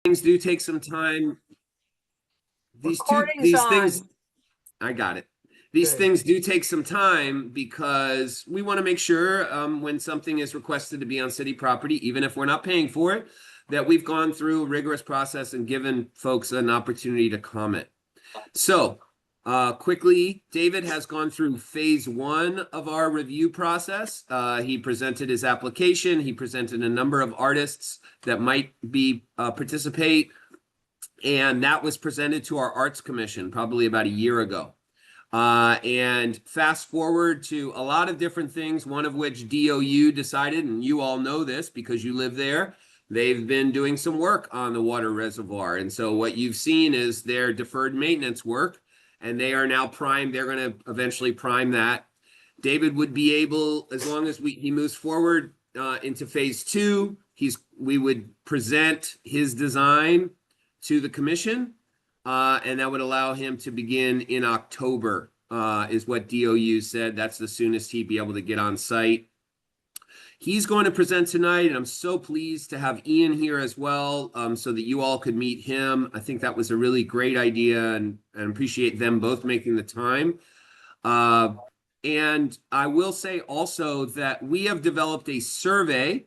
things do take some time. Recording's These on. things, I got it. These Good. things do take some time because we want to make sure when something is requested to be on city property, even if we're not paying for it, that we've gone through a rigorous process and given folks an opportunity to comment. So quickly, David has gone through phase 1 of our review process. He presented his application. He presented a number of artists that might be participate. And that was presented to our Arts Commission probably about a year ago. And fast forward to a lot of different things, one of which DOU decided, and you all know this because you live there, they've been doing some work on the water reservoir. And so what you've seen is their deferred maintenance work, and they are now primed. They're going to eventually prime that. David would be able, as long as he moves forward into phase 2, we would present his design to the commission. And that would allow him to begin in October, is what DOU said. That's the soonest he'd be able to get on site. He's going to present tonight, and I'm so pleased to have Ian here as well, so that you all could meet him. I think that was a really great idea, and appreciate them both making the time. And I will say also that we have developed a survey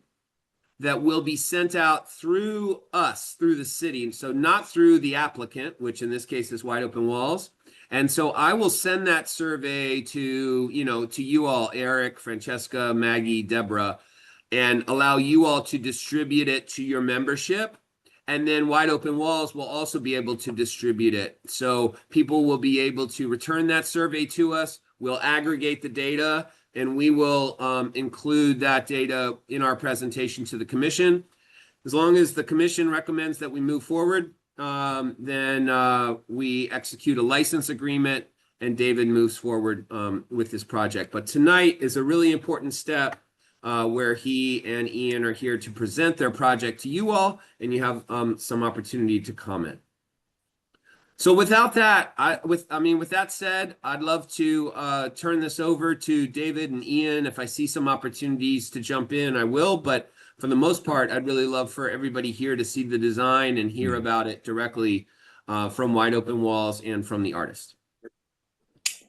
that will be sent out through us, through the city. So not through the applicant, which in this case is Wide Open Walls. And so I will send that survey to you all, Eric, Francesca, Maggie, Deborah, and allow you all to distribute it to your membership. And then Wide Open Walls will also be able to distribute it. So people will be able to return that survey to us. We'll aggregate the data, and we will include that data in our presentation to the commission. As long as the commission recommends that we move forward, then we execute a license agreement and David moves forward with this project. But tonight is a really important step where he and Ian are here to present their project to you all, and you have some opportunity to comment. So without that, with that said, I'd love to turn this over to David and Ian. If I see some opportunities to jump in, I will. But for the most part, I'd really love for everybody here to see the design and hear about it directly from Wide Open Walls and from the artist.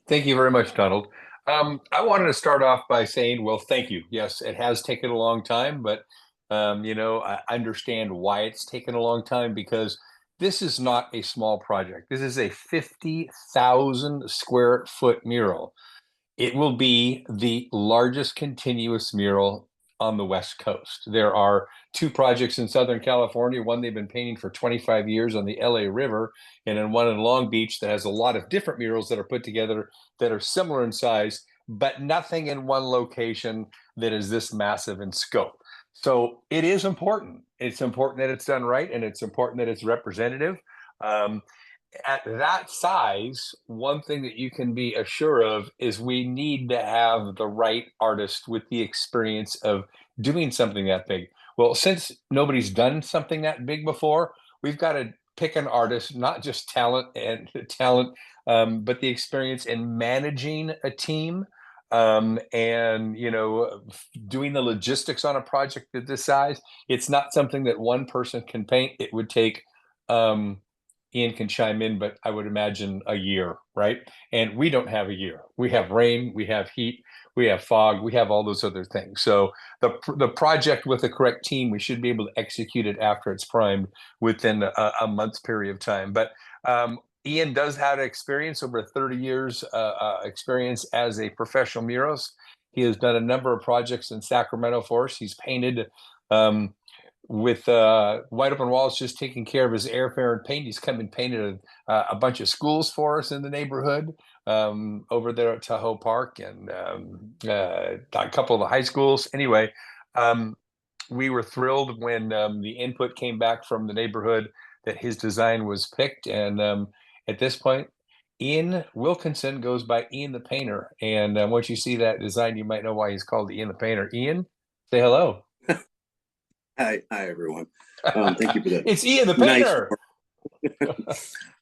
Thank you very much, Donald. I wanted to start off by saying, well, thank you. Yes, it has taken a long time, but I understand why it's taken a long time, because this is not a small project. This is a 50,000 square foot mural. It will be the largest continuous mural on the West Coast. There are 2 projects in Southern California. One they've been painting for 25 years on the LA River, and then one in Long Beach that has a lot of different murals that are put together that are similar in size, but nothing in one location that is this massive in scope. So it is important. It's important that it's done right, and it's important that it's representative. At that size, one thing that you can be assured of is we need to have the right artist with the experience of doing something that big. Well, since nobody's done something that big before, we've got to pick an artist, not just talent, but the experience in managing a team, and doing the logistics on a project of this size. It's not something that one person can paint. It would take Ian can chime in, but I would imagine a year, right? And we don't have a year. We have rain, we have heat, we have fog, we have all those other things. So the project with the correct team, we should be able to execute it after it's primed within a month's period of time. But Ian does have experience, over 30 years experience as a professional muralist. He has done a number of projects in Sacramento for us. He's painted with Wide Open Walls, just taking care of his airfare and paint. He's come and painted a bunch of schools for us in the neighborhood over there at Tahoe Park, and a couple of the high schools. Anyway, we were thrilled when the input came back from the neighborhood that his design was picked. And at this point, Ian Wilkerson goes by Ian the Painter. And once you see that design, you might know why he's called Ian the Painter. Ian, say hello. Hi, everyone. Thank you for that. It's Ian the Painter.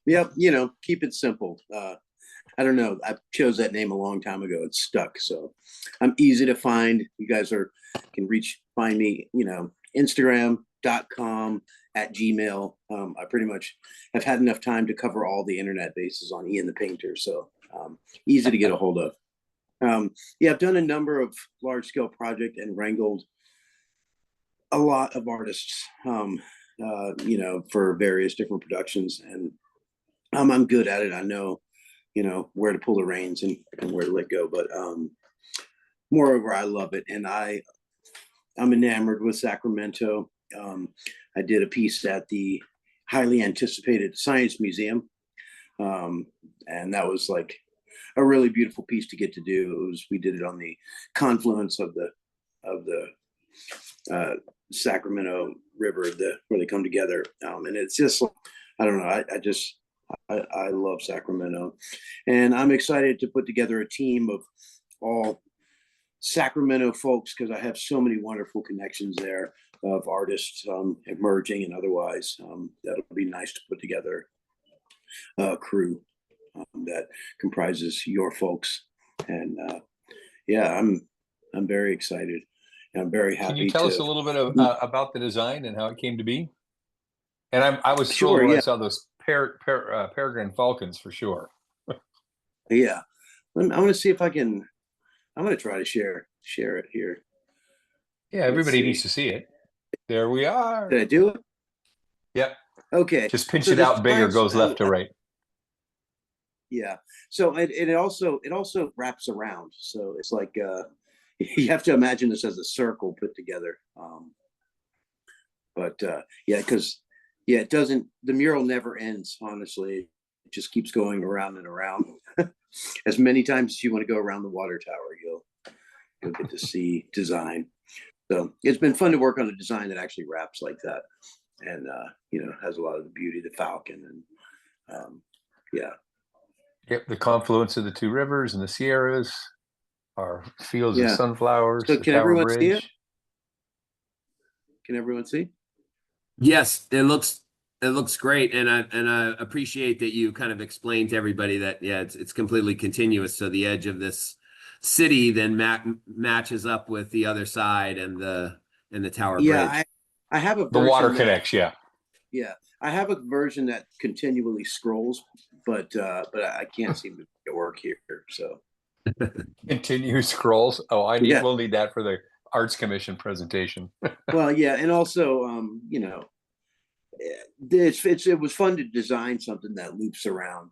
Yep, keep it simple. I don't know. I chose that name a long time ago. It's stuck. So I'm easy to find. You guys can find me, Instagram.com at Gmail. I pretty much have had enough time to cover all the internet bases on Ian the Painter, so easy to get a hold of. Yeah, I've done a number of large scale projects and wrangled a lot of artists, you know, for various different productions, and I'm good at it. I know, you know, where to pull the reins and where to let go, but moreover, I love it, and I'm enamored with Sacramento. I did a piece at the highly anticipated Science Museum, and that was like a really beautiful piece to get to do. We did it on the confluence of the Sacramento River, where they come together, and it's just, I don't know, I love Sacramento, and I'm excited to put together a team of all Sacramento folks, because I have so many wonderful connections there of artists, emerging and otherwise. That'll be nice to put together a crew that comprises your folks, and yeah, I'm very excited. And I'm very happy. Can you tell us a little bit about the design and how it came to be? And I was thrilled when I saw those peregrine falcons, for sure. Yeah, I want to see if I can. I'm going to try to share it here. Yeah, everybody needs to see it. There we are. Did I do it? Yep. Okay. Just pinch it out bigger, goes left to right. Yeah. So it also wraps around. So it's like you have to imagine this as a circle put together. But yeah, because it doesn't. The mural never ends. Honestly, it just keeps going around and around. As many times as you want to go around the water tower, you'll get to see design. So it's been fun to work on a design that actually wraps like that, and you know, has a lot of the beauty of the falcon, and yeah. Yep, the confluence of the two rivers and the Sierras, our fields of sunflowers. So can everyone Bridge. see it? Can everyone see? Yes, it looks great, and I appreciate that you kind of explained to everybody that it's completely continuous. So the edge of this city then matches up with the other side and the tower bridge. Yeah, I have a the water connects. Yeah, I have a version that continually scrolls, but I can't seem to make it work here. So continue scrolls. Oh, we'll need that for the Arts Commission presentation. Well, yeah, and also you know, it was fun to design something that loops around,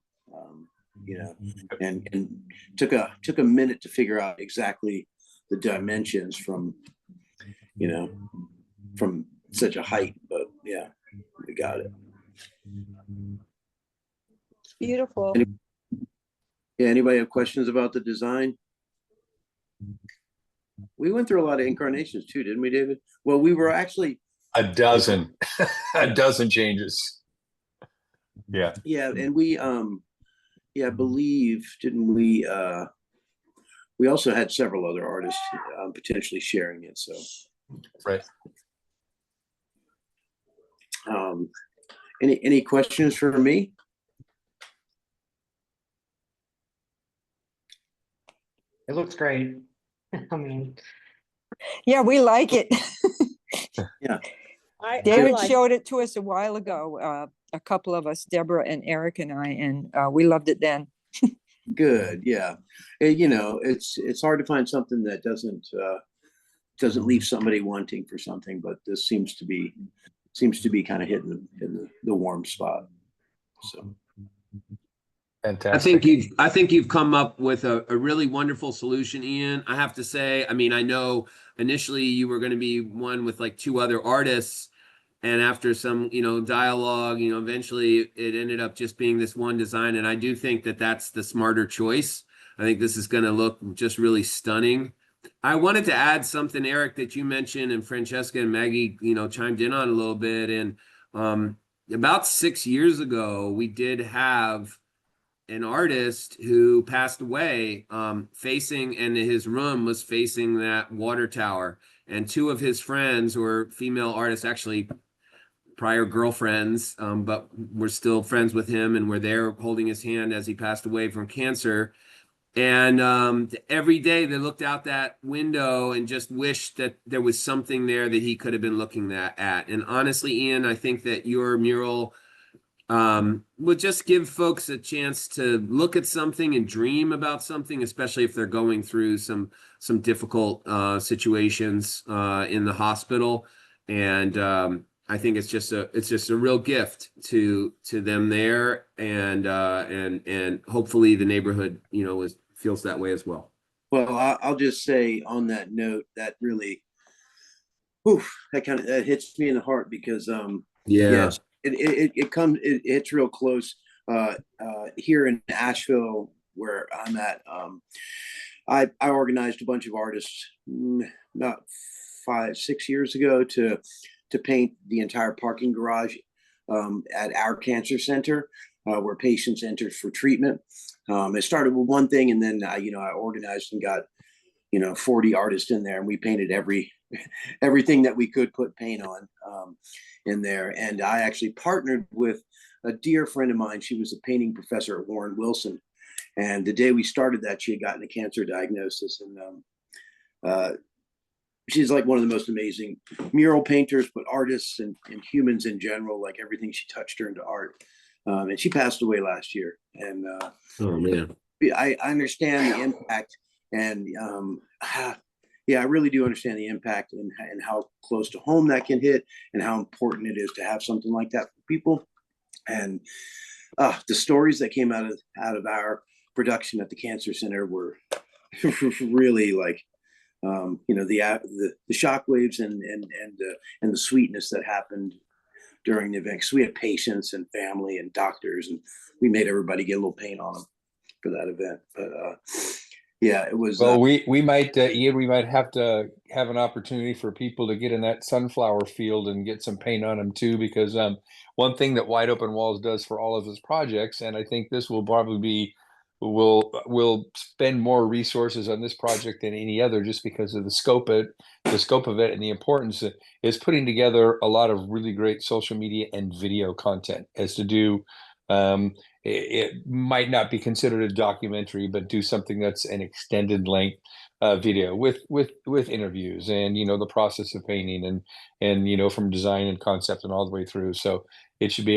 you know, and took a minute to figure out exactly the dimensions from, you know, from such a height, but yeah, we got it. Beautiful. Anybody have questions about the design? We went through a lot of incarnations too, didn't we, David? Well, we were actually a dozen changes. Yeah. Yeah, and we I believe, didn't we we also had several other artists potentially sharing it, so right. Any questions for me? It looks great. I mean, yeah, we like it. Yeah. David showed it to us a while ago, a couple of us, Deborah and Eric and I, and we loved it then. Good, yeah. You know, it's hard to find something that doesn't leave somebody wanting for something, but this seems to be kind of hitting the warm spot. So fantastic. I think you've come up with a really wonderful solution, Ian. I have to say, I mean, I know initially you were going to be one with like two other artists, and after some, you know, dialogue, you know, eventually it ended up just being this one design. And I do think that that's the smarter choice. I think this is going to look just really stunning. I wanted to add something, Eric, that you mentioned, and Francesca and Maggie, you know, chimed in on a little bit. And about 6 years ago, we did have an artist who passed away, facing, and his room was facing that water tower. And two of his friends were female artists, actually prior girlfriends, but were still friends with him and were there holding his hand as he passed away from cancer. And every day they looked out that window and just wished that there was something there that he could have been looking at. And honestly, Ian, I think that your mural would just give folks a chance to look at something and dream about something, especially if they're going through some difficult situations in the hospital. And I think it's just a real gift to them there, and hopefully the neighborhood, feels that way as well. Well, I'll just say on that note, that really, whew, that hits me in the heart because Yeah. yes, it hits real close here in Asheville where I'm at. I organized a bunch of artists about 5-6 years ago to paint the entire parking garage at our cancer center where patients enter for treatment. It started with one thing, and then I organized and got 40 artists in there, and we painted everything that we could put paint on in there. And I actually partnered with a dear friend of mine. She was a painting professor at Warren Wilson, and the day we started that, she had gotten a cancer diagnosis, and she's like one of the most amazing mural painters, but artists and humans in general. Like everything she touched turned to art. And she passed away last year. And Oh man. I understand the impact, and yeah, I really do understand the impact and how close to home that can hit, and how important it is to have something like that for people. And the stories that came out of our production at the cancer center were really like the shockwaves and the sweetness that happened during the event. Cause we had patients and family and doctors, and we made everybody get a little paint on them for that event. But yeah, it was. Well, we might, Ian, we might have to have an opportunity for people to get in that sunflower field and get some paint on them too, because one thing that Wide Open Walls does for all of its projects, and I think this will probably be, will spend more resources on this project than any other, just because of the scope of it and the importance, is putting together a lot of really great social media and video content as to do. It might not be considered a documentary, but do something that's an extended length video with interviews and the process of painting and from design and concept and all the way through. So it should be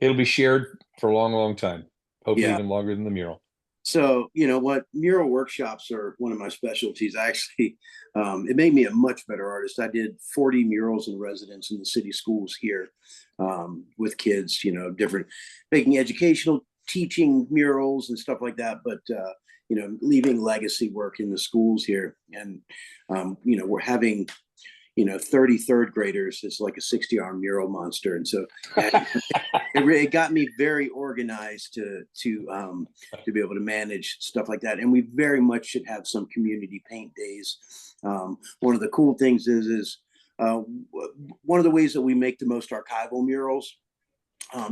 it'll be shared for a long time, hopefully Yeah. even longer than the mural. So, what mural workshops are one of my specialties. Actually, it made me a much better artist. I did 40 murals in residence in the city schools here with kids, different, making educational, teaching murals and stuff like that. But, leaving legacy work in the schools here. And, we're having, 33rd graders. It's like a 60-arm mural monster. And so it got me very organized to be able to manage stuff like that. And we very much should have some community paint days. One of the cool things is one of the ways that we make the most archival murals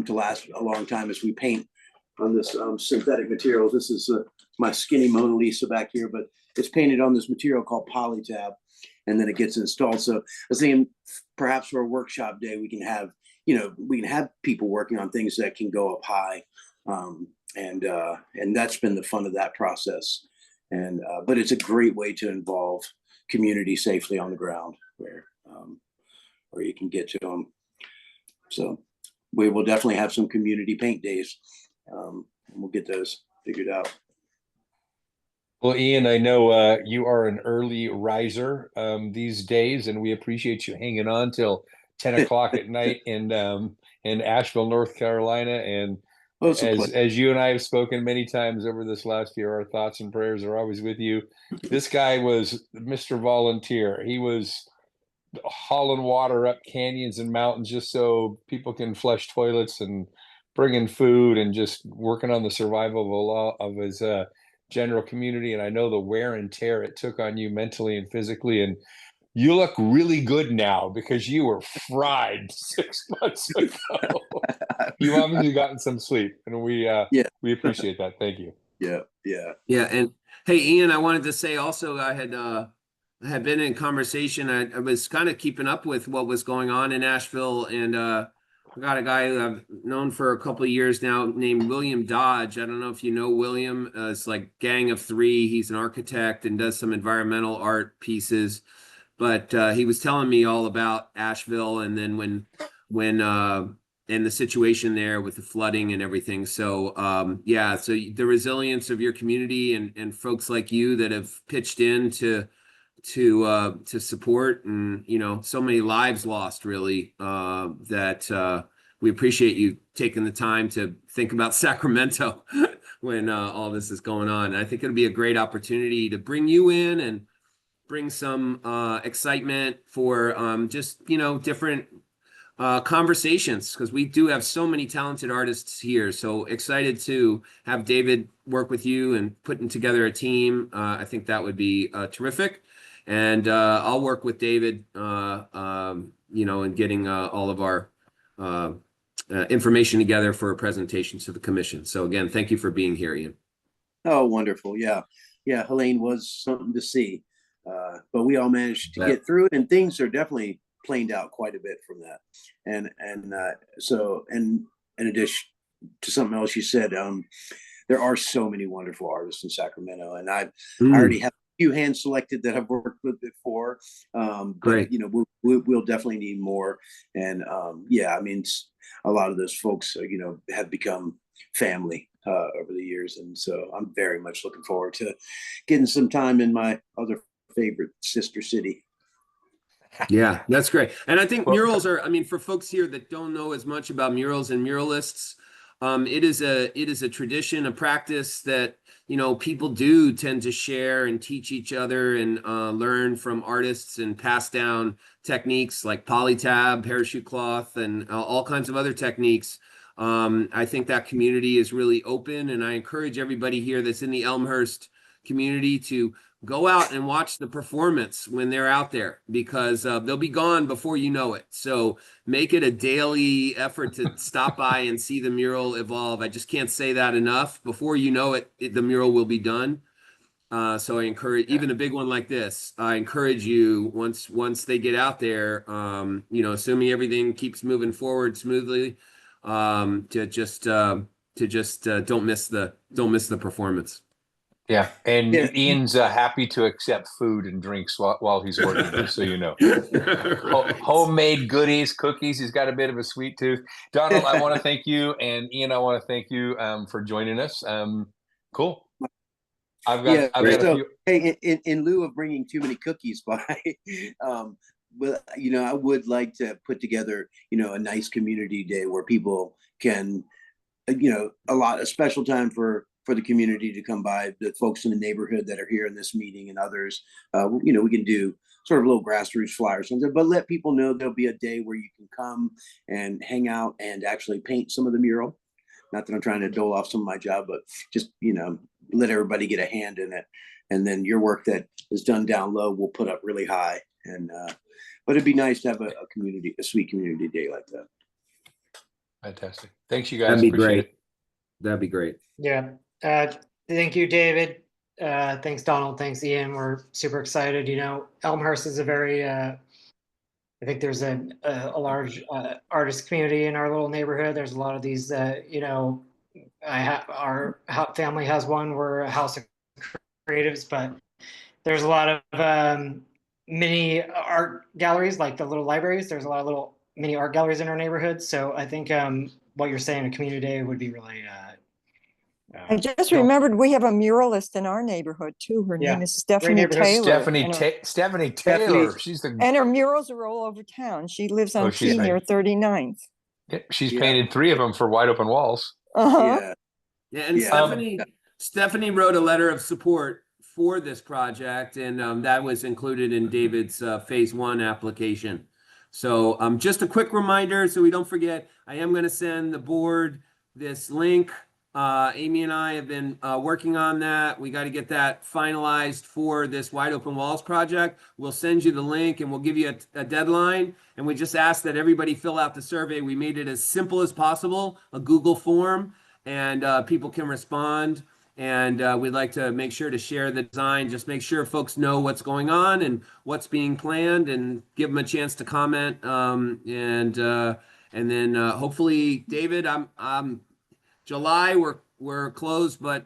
to last a long time is we paint on this synthetic material. This is my skinny Mona Lisa back here, but it's painted on this material called polytab, and then it gets installed. So I was thinking perhaps for a workshop day, we can have people working on things that can go up high. And that's been the fun of that process. And, but it's a great way to involve community safely on the ground where you can get to them. So we will definitely have some community paint days. And we'll get those figured out. Well, Ian, I know you are an early riser these days, and we appreciate you hanging on till 10 o'clock at night in Asheville, North Carolina. And as you and I have spoken many times over this last year, our thoughts and prayers are always with you. This guy was Mr. Volunteer. He was hauling water up canyons and mountains just so people can flush toilets, and bringing food, and just working on the survival of his general community. And I know the wear and tear it took on you mentally and physically. And you look really good now because you were fried 6 months ago. You've obviously gotten some sleep, and we appreciate that. Thank you. Yeah. And hey, Ian, I wanted to say also, I had been in conversation. I was kind of keeping up with what was going on in Asheville, and I got a guy that I've known for a couple of years now named William Dodge. I don't know if you know William. It's like Gang of Three. He's an architect and does some environmental art pieces. But he was telling me all about Asheville and then when and the situation there with the flooding and everything. So yeah, so the resilience of your community and folks like you that have pitched in to support, and so many lives lost really, that we appreciate you taking the time to think about Sacramento when all this is going on. And I think it'll be a great opportunity to bring you in and bring some excitement for just different conversations, because we do have so many talented artists here. So excited to have David work with you and putting together a team. I think that would be terrific. And I'll work with David, in getting all of our information together for a presentation to the commission. So again, thank you for being here, Ian. Oh, wonderful. Yeah. Yeah. Helene was something to see. But we all managed to get through it, and things are definitely planed out quite a bit from that. So in addition to something else you said, there are so many wonderful artists in Sacramento, and I already have a few hand selected that I've worked with before. Great. But we'll definitely need more. And yeah, I mean, a lot of those folks, have become family over the years, and so I'm very much looking forward to getting some time in my other favorite sister city. Yeah, that's great. And I think murals are, I mean, for folks here that don't know as much about murals and muralists, it is a tradition, a practice that, people do tend to share and teach each other and learn from artists and pass down techniques like polytab, parachute cloth, and all kinds of other techniques. I think that community is really open, and I encourage everybody here that's in the Elmhurst community to go out and watch the performance when they're out there, because they'll be gone before you know it. So make it a daily effort to stop by and see the mural evolve. I just can't say that enough. Before you know it, the mural will be done. So I encourage, even a big one like this, I encourage you, once they get out there, assuming everything keeps moving forward smoothly, to just don't miss the performance. Yeah, and Yeah. Ian's happy to accept food and drinks while he's working, just so you know. Homemade goodies, cookies. He's got a bit of a sweet tooth. Donald, I want to thank you, and Ian, I want to thank you for joining us. Cool. I've got a few. Hey, in lieu of bringing too many cookies by, but I would like to put together, a nice community day where people can, a special time for the community to come by, the folks in the neighborhood that are here in this meeting and others. We can do sort of a little grassroots flyer or something, but let people know there'll be a day where you can come and hang out and actually paint some of the mural. Not that I'm trying to dole off some of my job, but just, let everybody get a hand in it. And then your work that is done down low, we'll put up really high. And, but it'd be nice to have a sweet community day like that. Fantastic. Thanks, you guys. That'd be Appreciate great. it. That'd be great. Yeah. Thank you, David. Thanks, Donald. Thanks, Ian. We're super excited. Elmhurst is a very, I think there's a large artist community in our little neighborhood. There's a lot of these, our family has one. We're a house of creatives, but there's a lot of mini art galleries, like the little libraries. There's a lot of little mini art galleries in our neighborhood. So I think what you're saying, a community day, would be really. I just remembered we have a muralist in our neighborhood too. Her name is Stephanie Taylor. Stephanie Taylor. And her murals are all over town. She lives on Key near 39th. She's painted 3 of them for Wide Open Walls. Uh-huh. Yeah, and Stephanie wrote a letter of support for this project, and that was included in David's phase 1 application. So just a quick reminder, so we don't forget, I am going to send the board this link. Amy and I have been working on that. We got to get that finalized for this Wide Open Walls project. We'll send you the link and we'll give you a deadline. And we just ask that everybody fill out the survey. We made it as simple as possible, a Google form, and people can respond. And we'd like to make sure to share the design, just make sure folks know what's going on and what's being planned, and give them a chance to comment. And then hopefully, David, July we're closed, but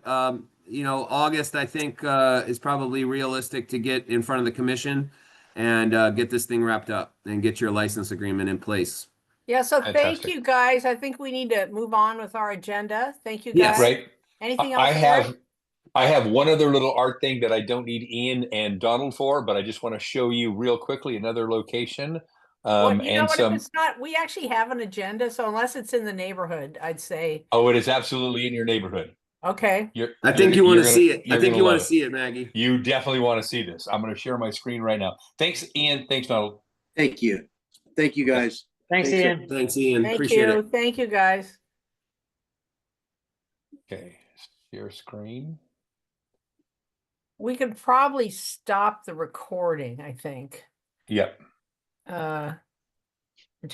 you know, August I think is probably realistic to get in front of the commission and get this thing wrapped up and get your license agreement in place. Yeah, so thank Fantastic. you guys. I think we need to move on with our agenda. Thank you Yes. guys. Right. Anything I else? have Eric? I have one other little art thing that I don't need Ian and Donald for, but I just want to show you real quickly another location. Well, you know And what, if some, it's not, we actually have an agenda, so unless it's in the neighborhood, I'd say, oh, it is absolutely in your neighborhood. okay. I think you want to you're see it. I you're think gonna you want love to it. see it, Maggie. You definitely want to see this. I'm going to share my screen right now. Thanks, Ian. Thanks, Donald. Thank you. Thank you, guys. Thanks, Thanks, Ian. Thanks, Ian. Thank Appreciate you. it. Thank you, guys. Okay, share screen. We could probably stop the recording, I think. Yep. Which I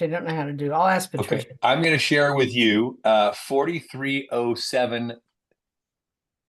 don't know how to do. I'll ask Patricia. Okay, I'm going to share with you 4307